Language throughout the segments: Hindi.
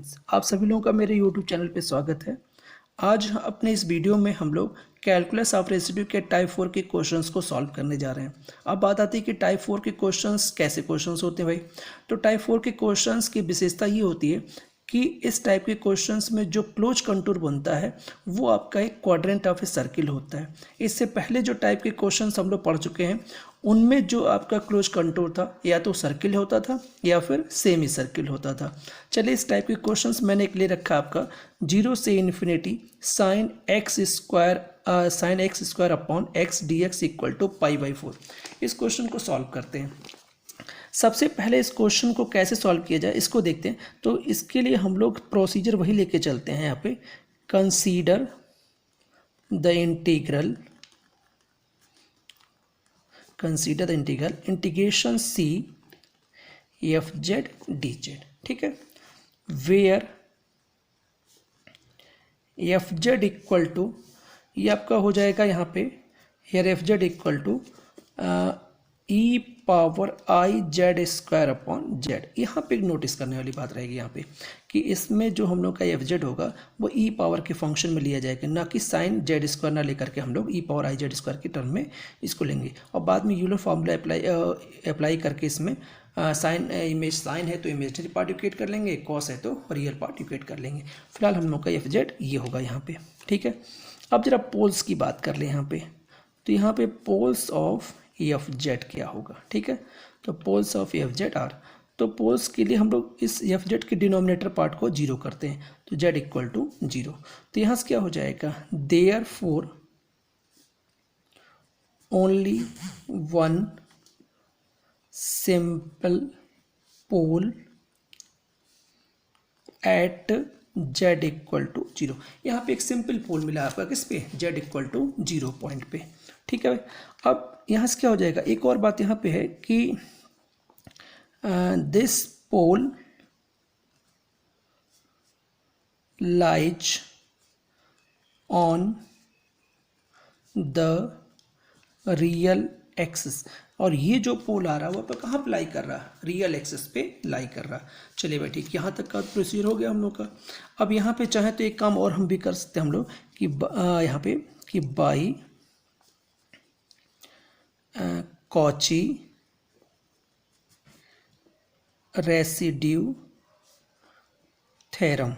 स्टूडेंट्स, आप सभी लोगों का मेरे यूट्यूब चैनल पे स्वागत है। आज अपने इस वीडियो में हम लोग कैलकुलस ऑफ रेसिड्यू के टाइप 4 के क्वेश्चंस को सॉल्व करने जा रहे हैं। अब बात आती है कि टाइप 4 के क्वेश्चंस कैसे क्वेश्चंस होते हैं भाई। तो टाइप 4 के क्वेश्चंस की विशेषता ये होती है कि इस टाइप के क्वेश्चंस में जो क्लोज कंटूर बनता है वो आपका एक क्वाड्रेंट ऑफ ए सर्किल होता है। इससे पहले जो टाइप के क्वेश्चंस हम लोग पढ़ चुके हैं उनमें जो आपका क्लोज कंटूर था या तो सर्किल होता था या फिर सेमी सर्किल होता था। चलिए इस टाइप के क्वेश्चंस मैंने एक ले रखा आपका 0 से infinity sine x square upon x d x equal to π/4। इस क्वेश्चन को सॉल्व करते हैं। सबसे पहले इस क्वेश्चन को कैसे सॉल्व किया जाए इसको देखते हैं। तो इसके लिए हम लोग प्रोसीजर वही लेके चलते हैं। यहाँ पे consider the integral integration C F Z D Z, ठीक है, where F Z equal to, ये आपका हो जाएगा यहाँ पे here F Z equal to E power I Z square upon Z. यहाँ पे एक नोटिस करने वाली बात रहेगी यहाँ पे कि इसमें जो हम लोग का एफ जेड होगा वो ई पावर के फंक्शन में लिया जाएगा, ना कि साइन जेड स्क्वायर ना लेकर के हम लोग ई पावर आई जेड स्क्वायर के टर्म में इसको लेंगे। और बाद में यूलर फॉर्मूला अप्लाई करके इसमें साइन इमेज साइन है तो इमेजनरी पार्ट इक्वेट कर लेंगे, कॉस है तो रियल पार्ट इक्वेट कर लेंगे। फिलहाल हम लोग का एफ जेड ये होगा यहाँ पे, ठीक है। अब जरा पोल्स की बात कर लें यहाँ पे। तो यहाँ पे पोल्स ऑफ एफ जेड क्या होगा, ठीक है। तो poles of F Z R, तो पोल्स के लिए हम लोग इस एफ जेड के डिनोमिनेटर पार्ट को जीरो करते हैं तो जेड इक्वल टू जीरो। तो यहाँ से क्या हो जाएगा, therefore only one simple pole at Z equal to zero. यहाँ पे एक सिंपल पोल मिला आपका किस पे, Z equal to zero point पे, ठीक है। अब यहाँ से क्या हो जाएगा, एक और बात यहाँ पे है कि this pole lies on the real axis, और ये जो पोल आ रहा है वो पे कहाँ पे लाई कर रहा है, रियल एक्सिस पे लाई कर रहा है। चलिए भाई ठीक, यहाँ तक का प्रोसीजर हो गया हम लोग का। अब यहाँ पे चाहे तो एक काम और हम भी कर सकते हैं हम लोग कि यहाँ पे कि by Cauchy residue theorem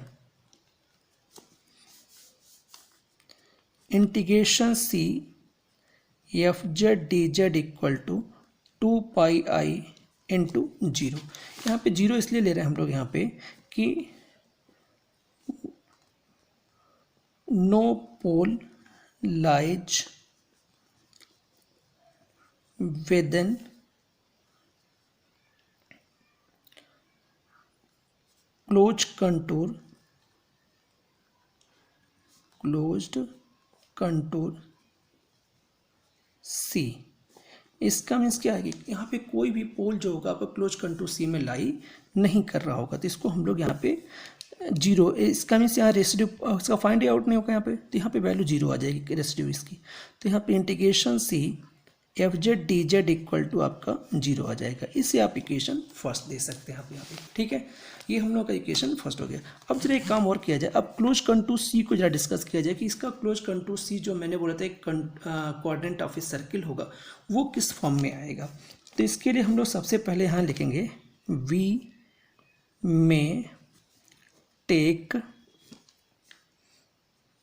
integration C F Z D Z equal to 2πi into zero. यहाँ पे जीरो इसलिए ले रहे हैं हम लोग यहाँ पे कि नो पोल लाइज विदिन क्लोज्ड कंटूर सी। इसका मीन्स क्या है कि यहाँ पे कोई भी पोल जो होगा आपका क्लोज कंटूर सी में लाई नहीं कर रहा होगा, तो इसको हम लोग यहाँ पे जीरो, इसका मीन्स यहाँ रेसिड्यू इसका फाइंड आउट नहीं होगा यहाँ पे, तो यहाँ पे वैल्यू जीरो आ जाएगी रेसिड्यू इसकी। तो यहाँ पे integration C F Z D Z equal to आपका जीरो आ जाएगा। इसे आप इक्वेशन फर्स्ट दे सकते हैं आप यहाँ पे, ठीक है। ये हम लोग का इक्वेशन फर्स्ट हो गया। अब जरा एक काम और किया जाए, अब क्लोज कंटूर सी को जरा डिस्कस किया जाए कि इसका क्लोज कंटूर सी जो मैंने बोला था एक क्वाड्रेंट ऑफ ए सर्किल होगा वो किस फॉर्म में आएगा। तो इसके लिए हम लोग सबसे पहले यहाँ लिखेंगे वी में टेक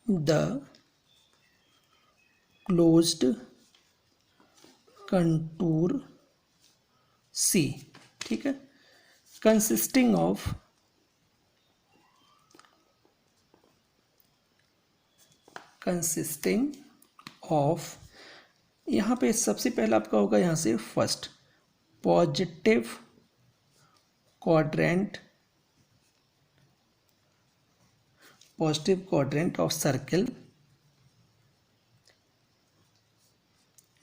द क्लोज्ड कंटूर सी, ठीक है, कंसिस्टिंग ऑफ यहाँ पे सबसे पहला आपका होगा यहाँ से first positive quadrant of circle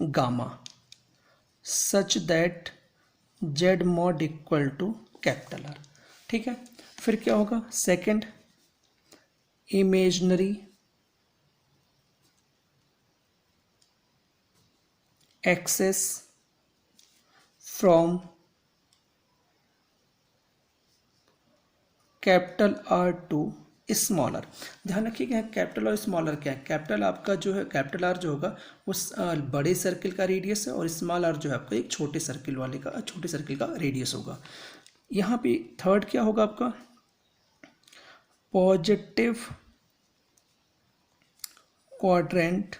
gamma such that Z mod equal to capital R, ठीक है। फिर क्या होगा, second imaginary axis from capital R to small R. ध्यान रखिएगा यहाँ कैपिटल और स्मॉल आर क्या है। कैपिटल आपका जो है कैपिटल आर जो होगा वो बड़े सर्किल का रेडियस है, और स्मॉल आर जो है आपका एक छोटे सर्किल वाले का छोटे सर्किल का रेडियस होगा। यहाँ पे थर्ड क्या होगा आपका, positive quadrant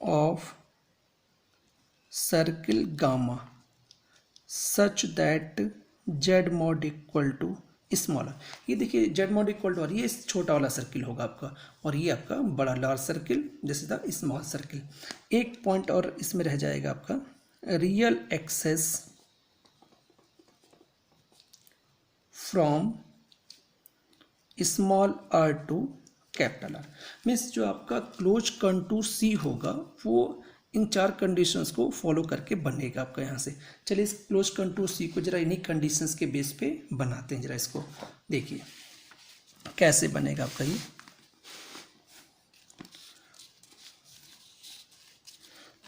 of circle gamma such that Z mod equal to smaller. ये देखिए जेड मॉड इक्वल टू, और ये छोटा वाला सर्किल होगा आपका, और ये आपका बड़ा large circle this is the small circle. एक पॉइंट और इसमें रह जाएगा आपका, real axis from small R to capital R. Means जो आपका क्लोज कंटूर सी होगा वो इन चार कंडीशंस को फॉलो करके बनेगा आपका यहाँ से। चलिए इस क्लोज कंटूर सी को जरा इन्हीं कंडीशंस के बेस पे बनाते हैं। जरा इसको देखिए कैसे बनेगा आपका ये।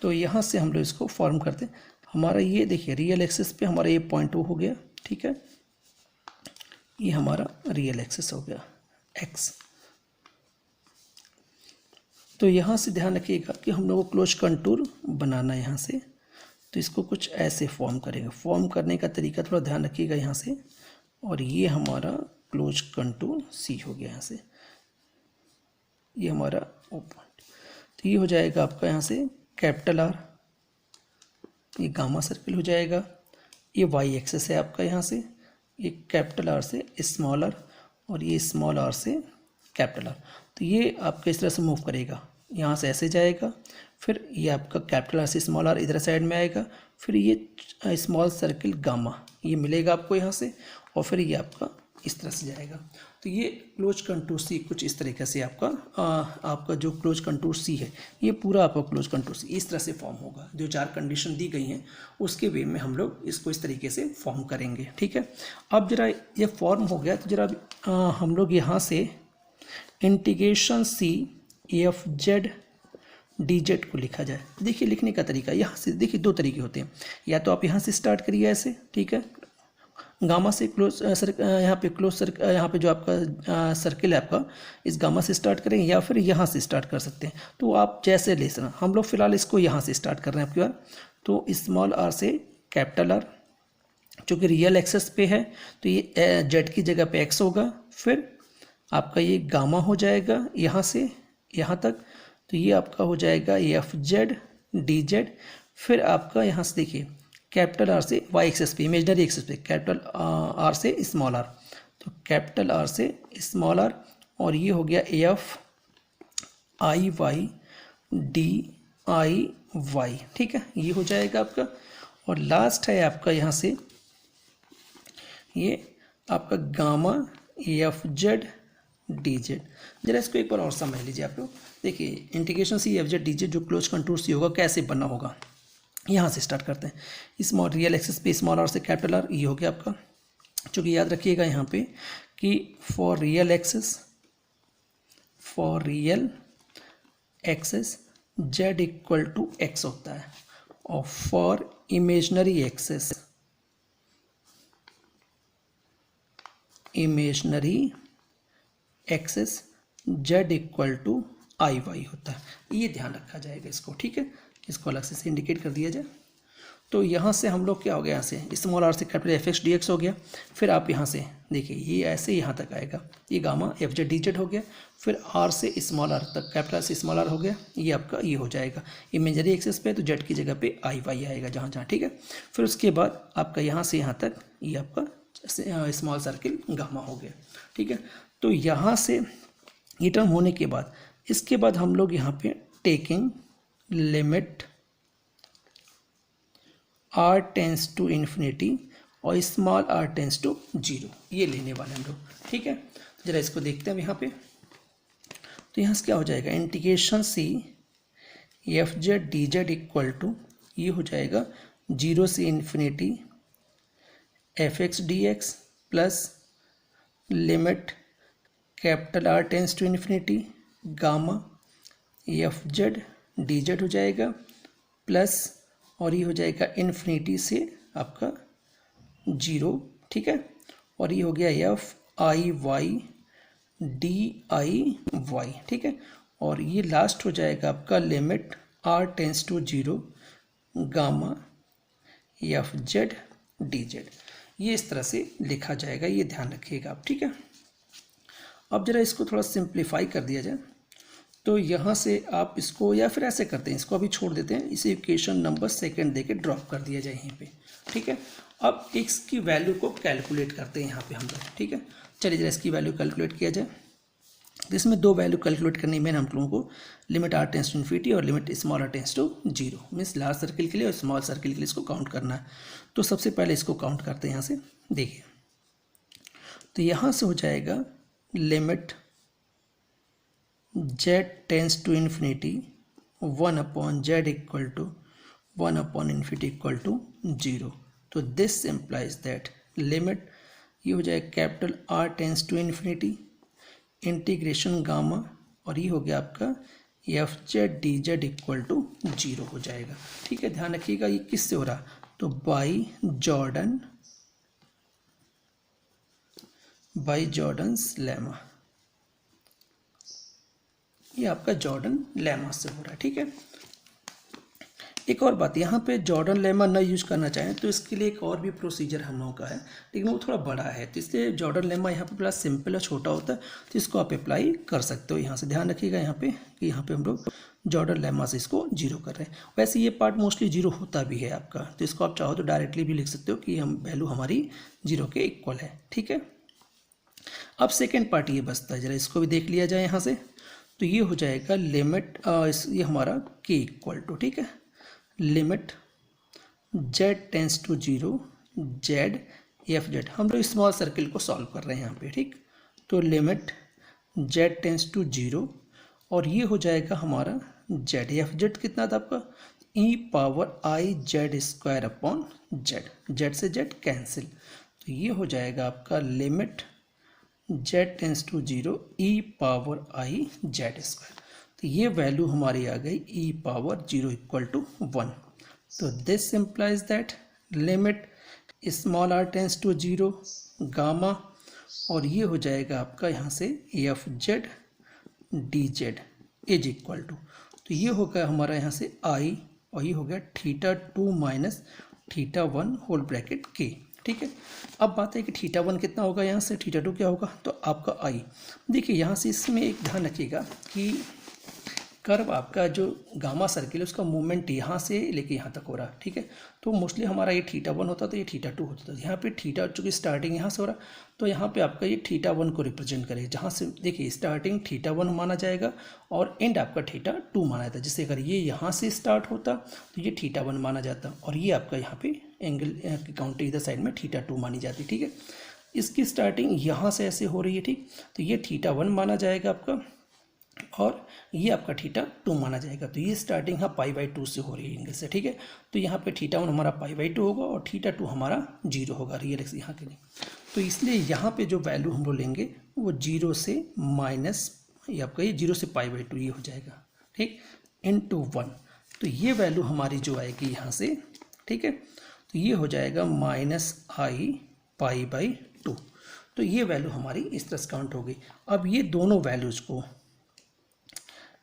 तो यहाँ से हम लोग इसको फॉर्म करते हैं। हमारा ये देखिए रियल एक्सिस पे हमारा ये पॉइंट ओ हो गया, ठीक है, ये हमारा रियल एक्सिस हो गया एक्स। तो यहाँ से ध्यान रखिएगा कि हम लोग को क्लोज कंटूर बनाना है यहाँ से, तो इसको कुछ ऐसे फॉर्म करेंगे। फॉर्म करने का तरीका थोड़ा ध्यान रखिएगा यहाँ से, और ये हमारा क्लोज कंटूर सी हो गया यहाँ से, ये हमारा ओ पॉइंट। तो ये हो जाएगा आपका यहाँ से कैपिटल आर, ये गामा सर्किल हो जाएगा, ये वाई एक्सेस है आपका यहाँ से, ये कैपिटल आर से स्मॉल आर, और ये स्मॉल आर से कैपिटल आर। तो ये आपका इस तरह से मूव करेगा, यहाँ से ऐसे जाएगा, फिर ये आपका कैपिटल आर से स्मॉल आर इधर साइड में आएगा, फिर ये स्मॉल सर्किल गामा ये मिलेगा आपको यहाँ से, और फिर ये आपका इस तरह से जाएगा। तो ये क्लोज कंटूर सी कुछ इस तरीके से आपका जो क्लोज कंटूर सी है ये पूरा आपका क्लोज कंटूर सी इस तरह से फॉर्म होगा। जो चार कंडीशन दी गई हैं उसके वे में हम लोग इसको इस तरीके से फॉर्म करेंगे, ठीक है। अब जरा ये फॉर्म हो गया, तो जरा हम लोग यहाँ से integration C F Z D Z को लिखा जाए। देखिए लिखने का तरीका यहाँ से देखिए दो तरीके होते हैं, या तो आप यहाँ से स्टार्ट करिए ऐसे, ठीक है, गामा से क्लोज यहाँ पे क्लोज यहाँ पे जो आपका सर्किल है आपका इस गामा से स्टार्ट करें, या फिर यहाँ से स्टार्ट कर सकते हैं। तो आप जैसे ले सकना, हम लोग फिलहाल इसको यहाँ से स्टार्ट कर रहे हैं आपकी बार। तो स्मॉल आर से कैपिटल आर, चूँकि रियल एक्सेस पे है तो ये जेड की जगह पे एक्स होगा, फिर आपका ये गामा हो जाएगा यहाँ से यहाँ तक, तो ये आपका हो जाएगा एफ जेड डी जेड। फिर आपका यहाँ से देखिए कैपिटल आर से वाई एक्सेस पे इमेजनरी एक्सेस पे कैपिटल आर से स्मॉल आर, तो कैपिटल आर से स्मॉल आर, और ये हो गया F I Y D I Y, ठीक है, ये हो जाएगा आपका। और लास्ट है आपका यहाँ से ये आपका gamma f Z D Z. जरा इसको एक बार और समझ लीजिए आप लोग। देखिए integration C F Z D Z जो क्लोज कंटूर सी होगा कैसे बना होगा, यहाँ से स्टार्ट करते हैं। स्मॉल रियल एक्सेस पे स्मॉल आर से कैपिटल आर, ये हो गया आपका। चूँकि याद रखिएगा यहाँ पे कि for real axis z equal to x होता है, और for imaginary axis z equal to i y होता है। ये ध्यान रखा जाएगा इसको, ठीक है, इसको अलग से इंडिकेट कर दिया जाए। तो यहाँ से हम लोग क्या हो गया, यहाँ से स्मॉल आर से capital F x d x हो गया। फिर आप यहाँ से देखिए ये ऐसे यहाँ तक आएगा, ये gamma f Z D z हो गया। फिर आर से स्मॉल आर तक कैपिटल आर से स्मॉल आर हो गया, ये आपका ये हो जाएगा इमेजनरी एक्सेस पे, तो जेड की जगह पे आई वाई आएगा जहाँ जहाँ, ठीक है। फिर उसके बाद आपका यहाँ से यहाँ तक ये आपका स्मॉल सर्किल गामा हो गया, ठीक है। तो यहाँ से ये टर्म होने के बाद इसके बाद हम लोग यहाँ पे taking limit r tends to infinity और small r tends to zero, ये लेने वाले हम लोग, ठीक है। तो जरा इसको देखते हैं यहाँ पे। तो यहाँ से क्या हो जाएगा, integration C F Z D Z equal to ये हो जाएगा 0 से infinity f x d x plus limit capital R tends to infinity gamma f Z D z हो जाएगा, प्लस और ये हो जाएगा इन्फिनिटी से आपका 0, ठीक है। और ये हो गया F I Y D I Y, ठीक है। और ये लास्ट हो जाएगा आपका limit r tends to 0 gamma f Z D z. ये इस तरह से लिखा जाएगा, ये ध्यान रखिएगा आप, ठीक है। अब जरा इसको थोड़ा सिंप्लीफाई कर दिया जाए तो यहाँ से आप इसको, या फिर ऐसे करते हैं, इसको अभी छोड़ देते हैं, इसे इक्वेशन नंबर सेकंड देके ड्रॉप कर दिया जाए यहीं पे, ठीक है। अब x की वैल्यू को कैलकुलेट करते हैं यहाँ पे हम लोग, ठीक है। चलिए जरा इसकी वैल्यू कैलकुलेट किया जाए। तो इसमें दो वैल्यू कैलकुलेट करनी है हम लोगों को, limit r tends to infinity और limit small r tends to 0, means large circle के लिए और स्मॉल सर्किल के लिए इसको काउंट करना है। तो सबसे पहले इसको काउंट करते हैं यहाँ से, देखिए। तो यहाँ से हो जाएगा limit z tends to infinity 1 upon z equal to 1 upon infinity equal to 0। तो दिस इम्प्लाइज दैट लिमिट, ये हो जाएगा capital R tends to infinity integration gamma, और ये हो गया आपका f Z D Z equal to 0 हो जाएगा, ठीक है। ध्यान रखिएगा ये किससे हो रहा, तो बाई जॉर्डन्स लेमा, ये आपका जॉर्डन लेमा से हो रहा है, ठीक है। एक और बात, यहाँ पे जॉर्डन लेमा न यूज करना चाहें तो इसके लिए एक और भी प्रोसीजर हम लोगों का है, लेकिन वो थोड़ा बड़ा है, तो इसलिए जॉर्डन लेमा यहाँ पे बड़ा सिंपल और छोटा होता है, तो इसको आप अप्लाई कर सकते हो यहाँ से। ध्यान रखिएगा यहाँ पे कि यहाँ पे हम लोग जॉर्डन लेमा से इसको 0 कर रहे हैं। वैसे ये पार्ट मोस्टली 0 होता भी है आपका, तो इसको आप चाहो तो डायरेक्टली भी लिख सकते हो कि हम वैल्यू हमारी 0 के इक्वल है, ठीक है। अब सेकेंड पार्ट ये बचता है, जरा इसको भी देख लिया जाए यहाँ से। तो ये हो जाएगा लिमिट, ये हमारा k इक्वल टू, ठीक है, limit z tends to 0 z f z. हम लोग स्मॉल सर्किल को सॉल्व कर रहे हैं यहाँ पे, ठीक। तो लिमिट z टेंस टू 0, और ये हो जाएगा हमारा z, एफ जेड कितना था आपका, e power I Z square upon z, z से जेड कैंसिल। तो ये हो जाएगा आपका limit z tends to 0 e power I Z square. तो ये वैल्यू हमारी आ गई e पावर 0 इक्वल टू 1। तो this implies that limit small r tends to 0 gamma, और ये हो जाएगा आपका यहाँ से f Z D z is equal to, तो ये हो गया हमारा यहाँ से i, और ये हो गया θ2 माइनस θ1 होल ब्रैकेट k, ठीक है। अब बात है कि θ1 कितना होगा, यहाँ से θ2 क्या होगा, तो आपका i। देखिए यहाँ से इसमें एक ध्यान रखिएगा कि कर्व आपका जो गामा सर्किल है उसका मूवमेंट यहाँ से लेके यहाँ तक हो रहा है, ठीक है। तो मोस्टली हमारा ये θ1 होता था, ये θ2 होता था। यहाँ पे थीटा, चूँकि स्टार्टिंग यहाँ से हो रहा, तो यहाँ पे आपका ये θ1 को रिप्रेजेंट करेगा, जहाँ से देखिए स्टार्टिंग θ1 माना जाएगा और एंड आपका θ2 माना जाता है। जैसे अगर ये यहाँ से स्टार्ट होता तो ये θ1 माना जाता, और ये आपका यहाँ पे एंगल की काउंटर इधर साइड में θ2 मानी जाती, ठीक है। इसकी स्टार्टिंग यहाँ से ऐसे हो रही है, ठीक, तो ये θ1 माना जाएगा आपका, और ये आपका θ2 माना जाएगा। तो ये स्टार्टिंग यहाँ π/2 से हो रही है एंगल से, ठीक है। तो यहाँ पे θ1 हमारा π/2 होगा और θ2 हमारा 0 होगा, रियल एक्स यहाँ के लिए। तो इसलिए यहाँ पे जो वैल्यू हम लोग लेंगे वो 0 से माइनस, ये आपका ये 0 से π/2 ये हो जाएगा, ठीक, इनटू 1। तो ये वैल्यू हमारी जो आएगी यहाँ से, ठीक है, तो ये हो जाएगा -i π/2। तो ये वैल्यू हमारी इस तरह से काउंट हो गई। अब ये दोनों वैल्यूज़ को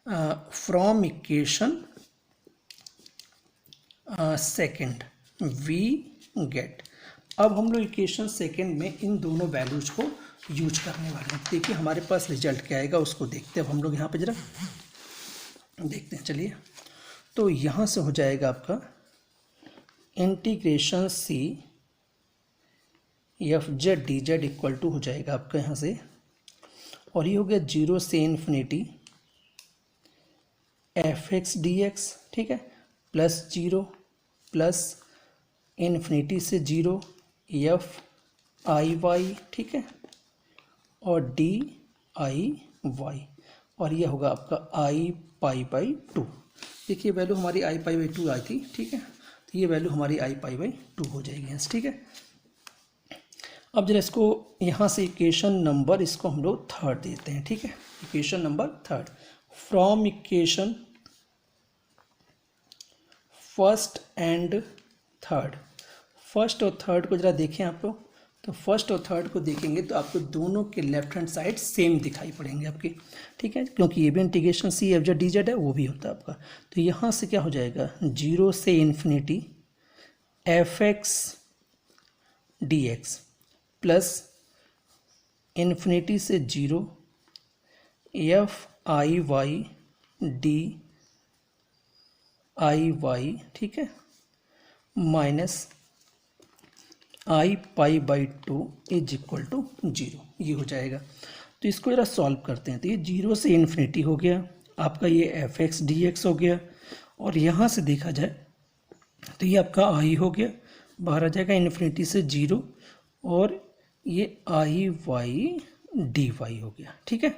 from equation second we get, अब हम लोग इक्वेशन सेकेंड में इन दोनों वैल्यूज को यूज करने वाले हैं। देखिए हमारे पास रिजल्ट क्या आएगा उसको देखते हैं। अब हम लोग यहाँ पे जरा देखते हैं, चलिए। तो यहाँ से हो जाएगा आपका integration C F Z D Z equal to हो जाएगा आपका यहाँ से, और ये हो गया 0 से infinity f x d x, ठीक है, प्लस 0 प्लस इन्फिनिटी से 0 एफ आई वाई, ठीक है, और डी आई वाई, और ये होगा आपका आई π/2। देखिए वैल्यू हमारी आई π/2 आई थी, ठीक है, तो ये वैल्यू हमारी आई π/2 हो जाएगी यहाँ से, ठीक है। अब जरा इसको यहाँ से इक्वेशन नंबर इसको हम लोग थर्ड देते हैं, ठीक है, equation number third from equation first and third, first और थर्ड को ज़रा देखें आप लोग, तो फर्स्ट और थर्ड को देखेंगे तो आपको दोनों के लेफ्ट हैंड साइड सेम दिखाई पड़ेंगे आपके, ठीक है, क्योंकि ये भी integration C F Z D z है, वो भी होता है आपका। तो यहाँ से क्या हो जाएगा, 0 से infinity f x d x plus infinity से 0 f I Y D I Y, ठीक है, minus i pi by 2 is equal to 0, ये हो जाएगा। तो इसको ज़रा सॉल्व करते हैं। तो ये 0 से इन्फिनिटी हो गया आपका, ये एफ एक्स डी एक्स हो गया, और यहाँ से देखा जाए तो ये आपका आई हो गया, बाहर आ जाएगा इन्फिनिटी से 0, और ये आई वाई डी वाई हो गया, ठीक है,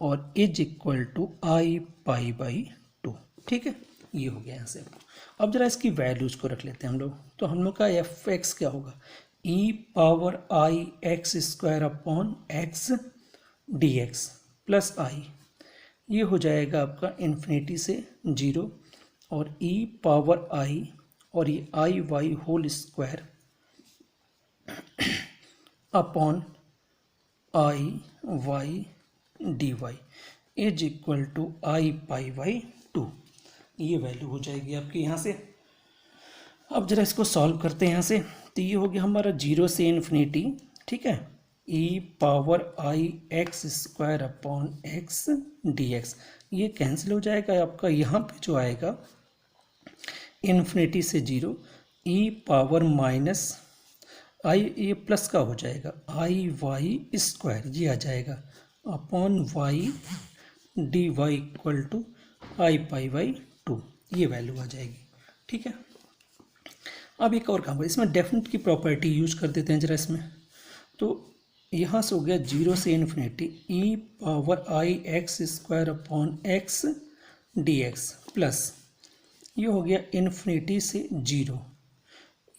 और is equal to i pi by 2, ठीक है, ये हो गया यहाँ से। अब जरा इसकी वैल्यूज़ को रख लेते हैं हम लोग। तो हम लोग का एफ एक्स क्या होगा, e power i x square upon x d x plus i, ये हो जाएगा आपका इन्फिनिटी से 0, और ई पावर आई और ये i y whole square upon i Y d y is equal to i pi by 2, ये वैल्यू हो जाएगी आपकी यहाँ से। अब जरा इसको सॉल्व करते हैं यहाँ से। तो ये हो गया हमारा 0 से इन्फिनिटी, ठीक है, e power i x square upon x d x, ये कैंसिल हो जाएगा आपका। यहाँ पे जो आएगा इन्फिनिटी से 0 ई पावर माइनस आई, ये प्लस का हो जाएगा, आई वाई स्क्वायर, ये आ जाएगा upon y d y equal to i pi by 2, ये वैल्यू आ जाएगी, ठीक है। अब एक और काम करें, इसमें डेफिनेट की प्रॉपर्टी यूज कर देते हैं जरा इसमें। तो यहाँ से हो गया 0 से infinity e power i x square upon x d x plus ये हो गया इन्फिनिटी से 0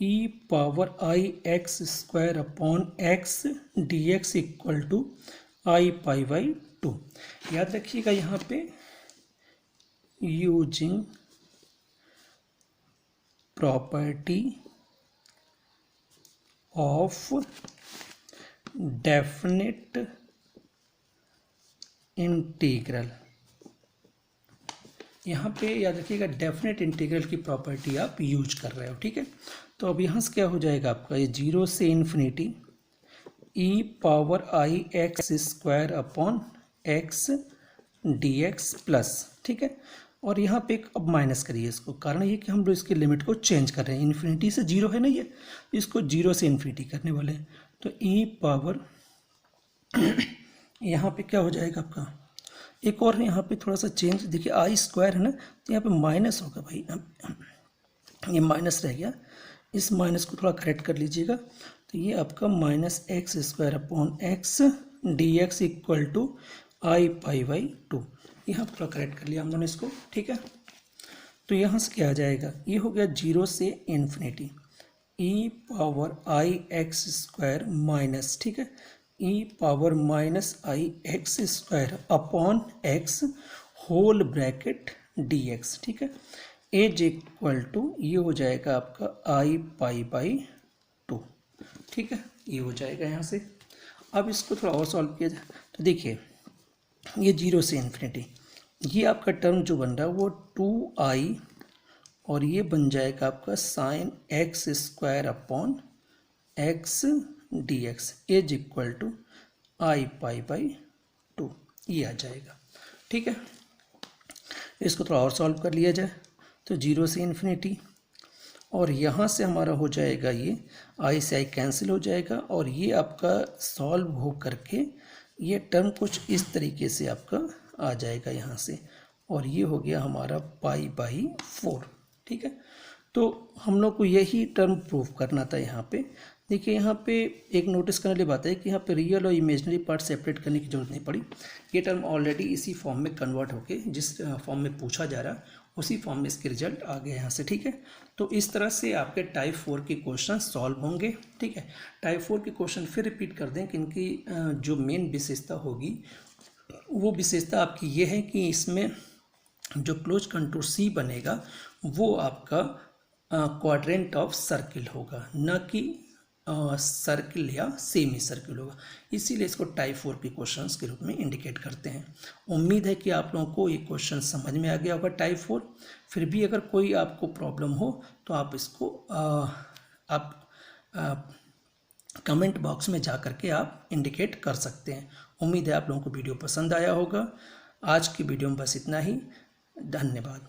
e power i x square upon x d x equal to i pi by 2। याद रखिएगा यहाँ पे using property of definite integral, यहाँ पे याद रखिएगा डेफिनेट इंटीग्रल की प्रॉपर्टी आप यूज कर रहे हो, ठीक है। तो अब यहाँ से क्या हो जाएगा आपका, ये 0 से infinity e power i x square upon x d x plus, ठीक है, और यहाँ पे एक अब माइनस करिए इसको, कारण ये कि हम लोग इसके लिमिट को चेंज कर रहे हैं, इन्फिनिटी से 0 है ना, ये इसको 0 से इन्फिनिटी करने वाले हैं। तो ई पावर यहाँ पे क्या हो जाएगा आपका, एक और यहाँ पे थोड़ा सा चेंज, देखिए आई स्क्वायर है ना, तो यहाँ पे माइनस होगा भाई, ये माइनस रह गया, इस माइनस को थोड़ा करेक्ट कर लीजिएगा। तो ये आपका minus x square upon x d x equal to i pi by 2, यहाँ थोड़ा करेक्ट कर लिया हम लोगों ने इसको, ठीक है। तो यहाँ से क्या आ जाएगा, ये हो गया 0 से infinity e power i x square minus, ठीक है, e power minus i x square upon x whole bracket d x, ठीक है, एज इक्वल टू ये हो जाएगा आपका आई पाई बाई 2, ठीक है, ये हो जाएगा यहाँ से। अब इसको थोड़ा और सॉल्व किया जाए तो देखिए ये 0 से इन्फिनिटी, ये आपका टर्म जो बन रहा है वो 2i और ये बन जाएगा आपका sine x square upon x d x is equal to i pi by 2, ये आ जाएगा, ठीक है। इसको थोड़ा और सॉल्व कर लिया जाए तो 0 से इन्फिनिटी और यहाँ से हमारा हो जाएगा ये आई से आई कैंसिल हो जाएगा और ये आपका सॉल्व हो करके ये टर्म कुछ इस तरीके से आपका आ जाएगा यहाँ से और ये हो गया हमारा पाई बाई 4, ठीक है। तो हम लोग को यही टर्म प्रूव करना था यहाँ पे। देखिए यहाँ पे एक नोटिस करने वाली बात है कि यहाँ पे रियल और इमेजिनरी पार्ट सेपरेट करने की जरूरत नहीं पड़ी, ये टर्म ऑलरेडी इसी फॉर्म में कन्वर्ट होके जिस फॉर्म में पूछा जा रहा उसी फॉर्म में इसके रिजल्ट आ गए यहाँ से, ठीक है। तो इस तरह से आपके टाइप 4 के क्वेश्चन सॉल्व होंगे, ठीक है। टाइप 4 के क्वेश्चन फिर रिपीट कर दें कि इनकी जो मेन विशेषता होगी वो विशेषता आपकी ये है कि इसमें जो क्लोज कंटूर सी बनेगा वो आपका क्वाड्रेंट ऑफ सर्किल होगा, न कि सर्किल या सेमी सर्किल होगा। इसीलिए इसको टाइप 4 के क्वेश्चंस के रूप में इंडिकेट करते हैं। उम्मीद है कि आप लोगों को ये क्वेश्चन समझ में आ गया होगा टाइप 4। फिर भी अगर कोई आपको प्रॉब्लम हो तो आप इसको कमेंट बॉक्स में जा करके आप इंडिकेट कर सकते हैं। उम्मीद है आप लोगों को वीडियो पसंद आया होगा। आज की वीडियो में बस इतना ही। धन्यवाद।